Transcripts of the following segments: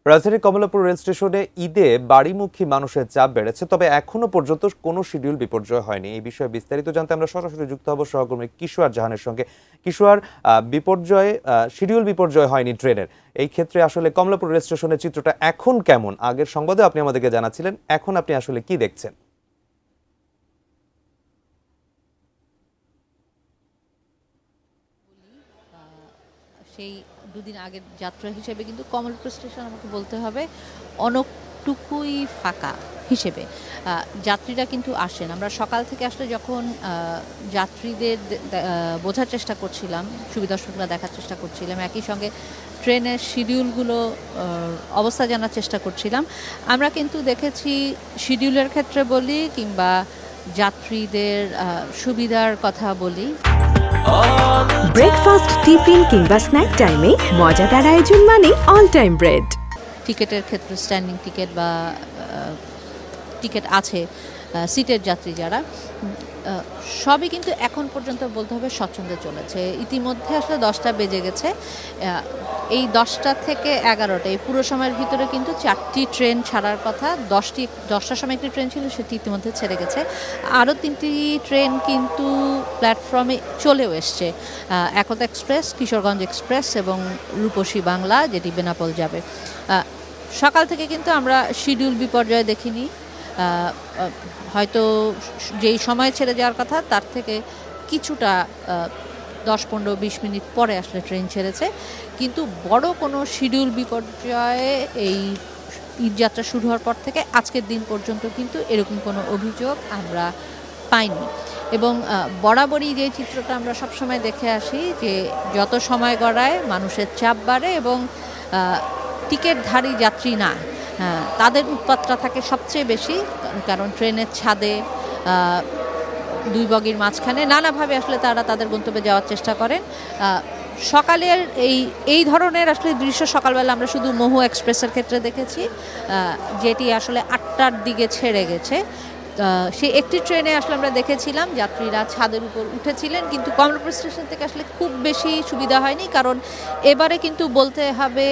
রাজধানীর কমলাপুর রেল স্টেশনে ঈদে বাড়িমুখী মানুষের চাপ বেড়েছে, তবে এখনো পর্যন্ত কোনো শিডিউল বিপর্যয় হয়নি। এই বিষয়ে বিস্তারিত জানতে আমরা সরাসরি যুক্ত হব সহকর্মী কিশোর জাহানের সঙ্গে। কিশোর, শিডিউল বিপর্যয় হয়নি ট্রেনের, এই ক্ষেত্রে আসলে কমলাপুর রেল স্টেশনের চিত্রটা এখন কেমন? আগের সংবাদে আপনি আমাদেরকে জানাচ্ছিলেন, এখন আপনি আসলে কি দেখছেন? সেই দুদিন আগের যাত্রা হিসেবে কিন্তু কমলাপুর স্টেশন আমাকে বলতে হবে অনেকটুকুই ফাঁকা হিসেবে। যাত্রীরা কিন্তু আসেন। আমরা সকাল থেকে আসলে যখন যাত্রীদের বোঝার চেষ্টা করছিলাম, সুবিধার্থকরা দেখার চেষ্টা করছিলাম, একই সঙ্গে ট্রেনের শিডিউলগুলো অবস্থা জানার চেষ্টা করছিলাম, আমরা কিন্তু দেখেছি শিডিউলের ক্ষেত্রে বলি কিংবা যাত্রীদের সুবিধার কথা বলি, ব্রেকফাস্ট, টিফিন কিংবা স্ন্যাক টাইমে মজাদার আয়োজন মানে অল টাইম ব্রেড। টিকেটের ক্ষেত্রে স্ট্যান্ডিং টিকেট বা টিকেট আছে সিটের যাত্রী যারা, সবই কিন্তু এখন পর্যন্ত বলতে হবে স্বচ্ছন্দে চলেছে। ইতিমধ্যে আসলে 10টা বেজে গেছে। এই 10টা থেকে 11টা এই পুরো সময়ের ভিতরে কিন্তু 4টি ট্রেন ছাড়ার কথা। 10টার সময় একটি ট্রেন ছিল, সেটি ইতিমধ্যে ছেড়ে গেছে। আরও 3টি ট্রেন কিন্তু প্ল্যাটফর্মে চলেও এসছে, একতা এক্সপ্রেস, কিশোরগঞ্জ এক্সপ্রেস এবং রূপসী বাংলা, যেটি বেনাপোল যাবে। সকাল থেকে কিন্তু আমরা শিডিউল বিপর্যয় দেখিনি। হয়তো যেই সময় ছেড়ে যাওয়ার কথা তার থেকে কিছুটা 10-15-20 মিনিট পরে আসলে ট্রেন ছেড়েছে, কিন্তু বড় কোনো শিডিউল বিপর্যয়ে এই ঈদযাত্রা শুরু হওয়ার পর থেকে আজকের দিন পর্যন্ত কিন্তু এরকম কোনো অভিযোগ আমরা পাইনি। এবং বরাবরই যে চিত্রটা আমরা সবসময় দেখে আসি, যে যত সময় গড়ায় মানুষের চাপ বাড়ে এবং টিকিটধারী যাত্রী না, তাদের উৎপাতটা থাকে সবচেয়ে বেশি, কারণ ট্রেনের ছাদে দুই বগির মাঝখানে নানাভাবে আসলে তারা তাদের গন্তব্যে যাওয়ার চেষ্টা করেন। সকালের এই ধরনের আসলে দৃশ্য সকালবেলা আমরা শুধু মহু এক্সপ্রেসের ক্ষেত্রে দেখেছি, যেটি আসলে 8টার দিকে ছেড়ে গেছে। সেই একটি ট্রেনে আসলে আমরা দেখেছিলাম যাত্রীরা ছাদের উপর উঠেছিলেন, কিন্তু কমলাপুর স্টেশন থেকে আসলে খুব বেশি সুবিধা হয়নি, কারণ এবারে কিন্তু বলতে হবে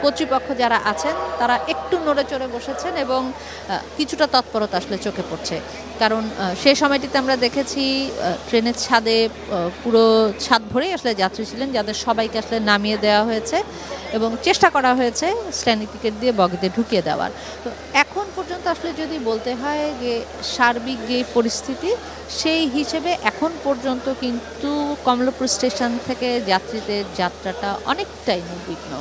কর্তৃপক্ষ যারা আছেন তারা একটু নড়ে চড়ে বসেছেন এবং কিছুটা তৎপরতা আসলে চোখে পড়ছে। কারণ সেই সময়টিতে আমরা দেখেছি ট্রেনের ছাদে পুরো ছাদ ভরেই আসলে যাত্রী ছিলেন, যাদের সবাইকে আসলে নামিয়ে দেওয়া হয়েছে এবং চেষ্টা করা হয়েছে স্ট্যান্ডিং টিকিট দিয়ে বগিতে ঢুকিয়ে দেওয়ার। তো এখন পর্যন্ত আসলে যদি বলতে হয় যে সার্বিক যে পরিস্থিতি, সেই হিসেবে এখন পর্যন্ত কিন্তু কমলাপুর স্টেশন থেকে যাত্রীদের যাত্রাটা অনেকটাই নির্বিঘ্ন।